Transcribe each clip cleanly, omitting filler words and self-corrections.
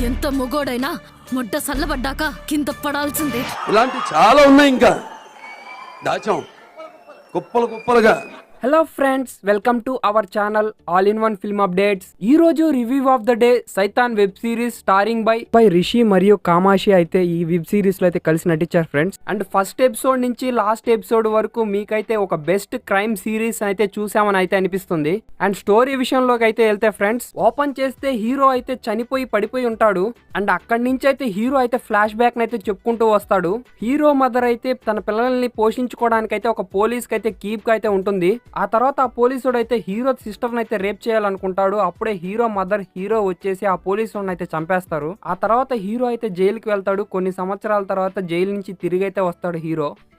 ఎంత మొగోడైనా ముడ్డ సల్లబడ్డాక కింద పడాల్సిందే. ఇలాంటి చాలా ఉన్నాయి, ఇంకా దాచాం కుప్పలు కుప్పలుగా. Hello friends, welcome to our channel all in one film updates. ఈ రోజు రివ్యూ ఆఫ్ ద డే సైతాన్ web series starring by Rishi మరియు కామాషి అయితే ఈ వెబ్ సిరీస్ లో అయితే కలిసి నటించారు ఫ్రెండ్స్. అండ్ ఫస్ట్ ఎపిసోడ్ నుంచి లాస్ట్ ఎపిసోడ్ వరకు మీకైతే ఒక బెస్ట్ క్రైమ్ సిరీస్ అయితే చూసామని అయితే అనిపిస్తుంది. అండ్ స్టోరీ విషయంలోకి అయితే వెళ్తే ఫ్రెండ్స్, ఓపెన్ చేస్తే హీరో అయితే చనిపోయి పడిపోయి ఉంటాడు. అండ్ అక్కడి నుంచి అయితే హీరో అయితే ఫ్లాష్ బ్యాక్ అయితే చెప్పుకుంటూ వస్తాడు. హీరో మదర్ అయితే తన పిల్లల్ని పోషించుకోవడానికి అయితే ఒక పోలీస్ కి అయితే కీప్ గా అయితే ఉంటుంది. ఆ తర్వాత ఆ పోలీసుడు అయితే హీరో సిస్టర్ అయితే రేప్ చేయాలనుకుంటాడు. అప్పుడే హీరో మదర్ హీరో వచ్చేసి ఆ పోలీసుని అయితే చంపేస్తారు. ఆ తర్వాత హీరో అయితే జైలుకి వెళ్తాడు. కొన్ని సంవత్సరాల తర్వాత జైలు నుంచి తిరిగి అయితే వస్తాడు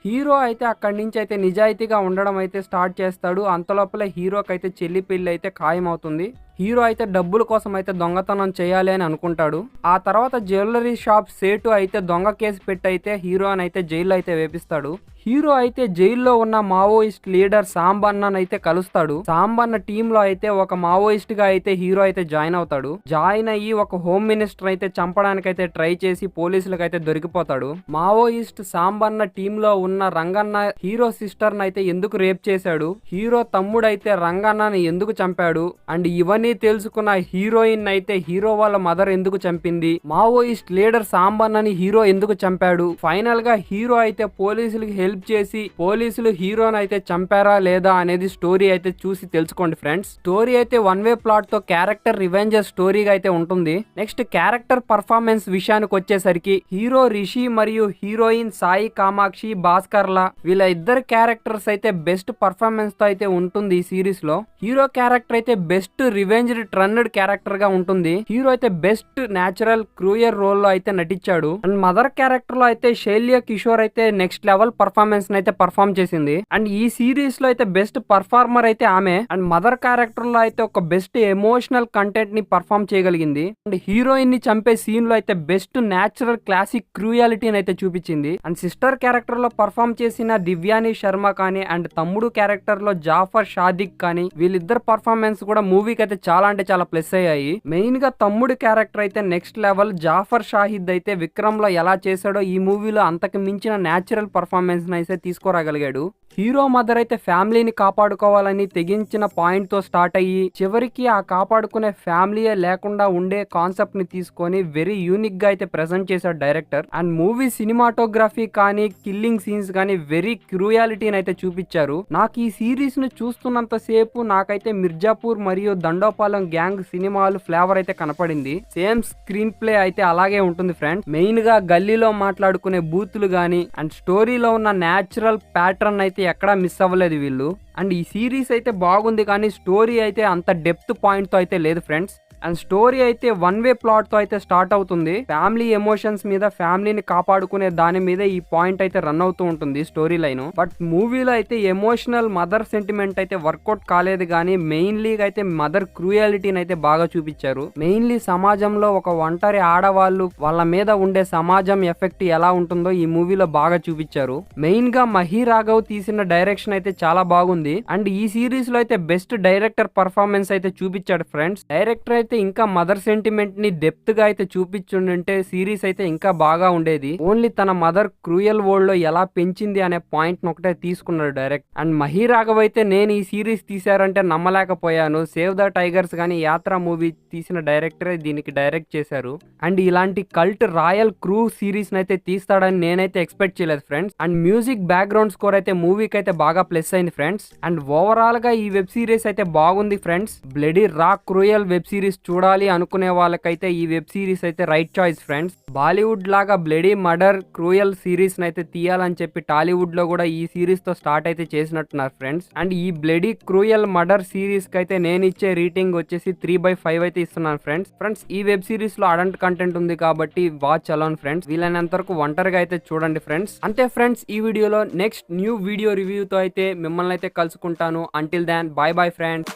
హీరో అయితే అక్కడి నుంచి అయితే నిజాయితీగా ఉండడం అయితే స్టార్ట్ చేస్తాడు. అంతలోపలే హీరోకి అయితే చెల్లి పెళ్లి అయితే ఖాయమవుతుంది. హీరో అయితే డబ్బుల కోసం అయితే దొంగతనం చేయాలి అని అనుకుంటాడు. ఆ తర్వాత జ్యువెలరీ షాప్ సేటు అయితే దొంగ కేసు పెట్టి అయితే హీరోని అయితే జైల్లో అయితే వేపిస్తాడు. హీరో అయితే జైల్లో ఉన్న మావోయిస్ట్ లీడర్ సాంబన్నను అయితే కలుస్తాడు. సాంబన్న టీమ్ లో అయితే ఒక మావోయిస్ట్ గా అయితే హీరో అయితే జాయిన్ అవుతాడు. జాయిన్ అయ్యి ఒక హోమ్ మినిస్టర్ అయితే చంపడానికి అయితే ట్రై చేసి పోలీసులకు అయితే దొరికిపోతాడు. మావోయిస్ట్ సాంబన్న టీమ్ లో ఉన్న రంగన్న హీరో సిస్టర్ అయితే ఎందుకు రేప్ చేశాడు, హీరో తమ్ముడు అయితే రంగన్నని ఎందుకు చంపాడు, అండ్ ఇవన్నీ తెలుసుకున్న హీరోయిన్ అయితే హీరో వాళ్ళ మదర్ ఎందుకు చంపింది, మావోయిస్ట్ లీడర్ సాంబన్నని హీరో ఎందుకు చంపాడు, ఫైనల్ గా హీరో అయితే పోలీసులకి హెల్ప్ చేసి పోలీసులు హీరోని అయితే చంపారా లేదా అనేది స్టోరీ అయితే చూసి తెలుసుకోండి ఫ్రెండ్స్. స్టోరీ అయితే వన్ వే ప్లాట్ తో క్యారెక్టర్ రివెంజర్ స్టోరీగా అయితే ఉంటుంది. నెక్స్ట్ క్యారెక్టర్ పర్ఫార్మెన్స్ విషయానికి వచ్చేసరికి హీరో రిషి మరియు హీరోయిన్ సాయి కామాక్షి భాస్కర్ల వీళ్ళ ఇద్దరు క్యారెక్టర్స్ అయితే బెస్ట్ పర్ఫార్మెన్స్ తో అయితే ఉంటుంది ఈ సిరీస్ లో. హీరో క్యారెక్టర్ అయితే బెస్ట్ రివెంజ్ ట్రన్డ్ క్యారెక్టర్ గా ఉంటుంది. హీరో అయితే బెస్ట్ న్యాచురల్ క్రూయర్ రోల్ లో అయితే నటించాడు. అండ్ మదర్ క్యారెక్టర్ లో అయితే శైల్య కిషోర్ అయితే నెక్స్ట్ లెవెల్ పర్ఫార్మెన్స్ అయితే పర్ఫార్మ్ చేసింది. అండ్ ఈ సిరీస్ లో అయితే బెస్ట్ పర్ఫార్మర్ అయితే ఆమె. అండ్ మదర్ క్యారెక్టర్ లో అయితే ఒక బెస్ట్ ఎమోషనల్ కంటెంట్ ని పర్ఫార్మ్ చేయగలిగింది. అండ్ హీరోయిన్ ని చంపే సీన్ లో అయితే బెస్ట్ న్యాచురల్ క్లాసిక్ క్రూయాలిటీని అయితే చూపించింది. అండ్ సిస్టర్ క్యారెక్టర్ లో పర్ఫార్మ్ చేసిన దివ్యాని శర్మ కానీ అండ్ తమ్ముడు క్యారెక్టర్ లో జాఫర్ షాదిక్ కానీ వీళ్ళిద్దరు పర్ఫార్మెన్స్ కూడా మూవీకి అయితే చాలా అంటే చాలా ప్లస్ అయ్యాయి. మెయిన్ గా తమ్ముడు క్యారెక్టర్ అయితే నెక్స్ట్ లెవెల్. జాఫర్ షాహిద్ అయితే విక్రమ్ లో ఎలా చేశాడో ఈ మూవీలో అంతకు మించిన న్యాచురల్ పర్ఫార్మెన్స్ అయితే తీసుకురాగలిగాడు. హీరో మదర్ అయితే ఫ్యామిలీని కాపాడుకోవాలని తెగించిన పాయింట్ తో స్టార్ట్ అయ్యి చివరికి ఆ కాపాడుకునే ఫ్యామిలీయే లేకుండా ఉండే కాన్సెప్ట్ ని తీసుకొని వెరీ యూనిక్ గా అయితే ప్రెజెంట్ చేశాడు డైరెక్టర్. అండ్ మూవీ సినిమాటోగ్రఫీ కానీ కిల్లింగ్ సీన్స్ కానీ వెరీ క్రూయాలిటీని అయితే చూపించారు. నాకు ఈ సిరీస్ ను చూస్తున్నంత సేపు నాకైతే మిర్జాపూర్ మరియు దండోపాలెం గ్యాంగ్ సినిమాలు ఫ్లేవర్ అయితే కనపడింది. సేమ్ స్క్రీన్ ప్లే అయితే అలాగే ఉంటుంది ఫ్రెండ్స్. మెయిన్ గా గల్లీలో మాట్లాడుకునే బూతులు గానీ అండ్ స్టోరీలో ఉన్న న్యాచురల్ ప్యాటర్న్ అయితే ఎక్కడా మిస్ అవ్వలేదు వీళ్ళు. అండ్ ఈ సిరీస్ అయితే బాగుంది కానీ స్టోరీ అయితే అంత డెప్త్ పాయింట్ తో అయితే లేదు ఫ్రెండ్స్. అండ్ స్టోరీ అయితే వన్ వే ప్లాట్ తో అయితే స్టార్ట్ అవుతుంది. ఫ్యామిలీ ఎమోషన్స్ మీద ఫ్యామిలీని కాపాడుకునే దాని మీద ఈ పాయింట్ అయితే రన్ అవుతూ ఉంటుంది స్టోరీ లైన్. బట్ మూవీలో అయితే ఎమోషనల్ మదర్ సెంటిమెంట్ అయితే వర్కౌట్ కాలేదు కానీ మెయిన్లీ అయితే మదర్ క్రూయాలిటీని అయితే బాగా చూపించారు. మెయిన్లీ సమాజంలో ఒక ఒంటరి ఆడవాళ్ళు వాళ్ళ మీద ఉండే సమాజం ఎఫెక్ట్ ఎలా ఉంటుందో ఈ మూవీలో బాగా చూపించారు. మెయిన్ గా మహి రాఘవ్ తీసిన డైరెక్షన్ అయితే చాలా బాగుంది. అండ్ ఈ సిరీస్ లో అయితే బెస్ట్ డైరెక్టర్ పర్ఫార్మెన్స్ అయితే చూపించాడు ఫ్రెండ్స్. డైరెక్టర్ అయితే ఇంకా మదర్ సెంటిమెంట్ ని డెప్త్ గా అయితే చూపించుంటే సిరీస్ అయితే ఇంకా బాగా ఉండేది. ఓన్లీ తన మదర్ క్రూయల్ వరల్డ్ లో ఎలా పెంచింది అనే పాయింట్ ఒకటే తీసుకున్నాడు డైరెక్ట్. అండ్ మహి రాఘవ్ అయితే నేను ఈ సిరీస్ తీశారంటే నమ్మలేకపోయాను. సేవ్ ద టైగర్స్ గానీ యాత్ర మూవీ తీసిన డైరెక్టరే దీనికి డైరెక్ట్ చేశారు. అండ్ ఇలాంటి కల్ట్ రాయల్ క్రూ సిరీస్ అయితే తీస్తాడని నేనైతే ఎక్స్పెక్ట్ చేయలేదు friends. And music background score అయితే మూవీకి అయితే బాగా ప్లస్ అయింది ఫ్రెండ్స్. అండ్ ఓవరాల్ గా ఈ వెబ్ సిరీస్ అయితే బాగుంది ఫ్రెండ్స్. బ్లడీ రా క్రూయల్ వెబ్ సిరీస్ చూడాలి అనుకునే వాళ్ళకైతే ఈ వెబ్ సిరీస్ అయితే రైట్ చాయిస్ ఫ్రెండ్స్. బాలీవుడ్ లాగా బ్లడీ మర్డర్ క్రూయల్ సిరీస్ అయితే తీయాలని చెప్పి టాలీవుడ్ లో కూడా ఈ సిరీస్ తో స్టార్ట్ అయితే చేసినట్టున్నారు ఫ్రెండ్స్. అండ్ ఈ బ్లడీ క్రూయల్ మర్డర్ సిరీస్ కి అయితే నేను ఇచ్చే రేటింగ్ వచ్చేసి 3/5 అయితే ఇస్తున్నాను ఫ్రెండ్స్. ఈ వెబ్ సిరీస్ లో అడల్ట్ కంటెంట్ ఉంది కాబట్టి వాచ్ అలోన్ ఫ్రెండ్స్. వీలైనంత వరకు ఒంటరిగా అయితే చూడండి ఫ్రెండ్స్. అంతే ఫ్రెండ్స్, ఈ వీడియోలో నెక్స్ట్ న్యూ వీడియో రివ్యూతో అయితే మిమ్మల్ని అయితే కలుసుకుంటాను. Until then bye friends.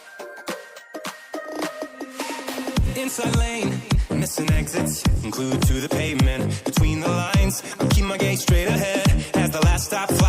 Inside lane, missing exits, glued to the pavement. Between the lines, I keep my gaze straight ahead as the last stop flies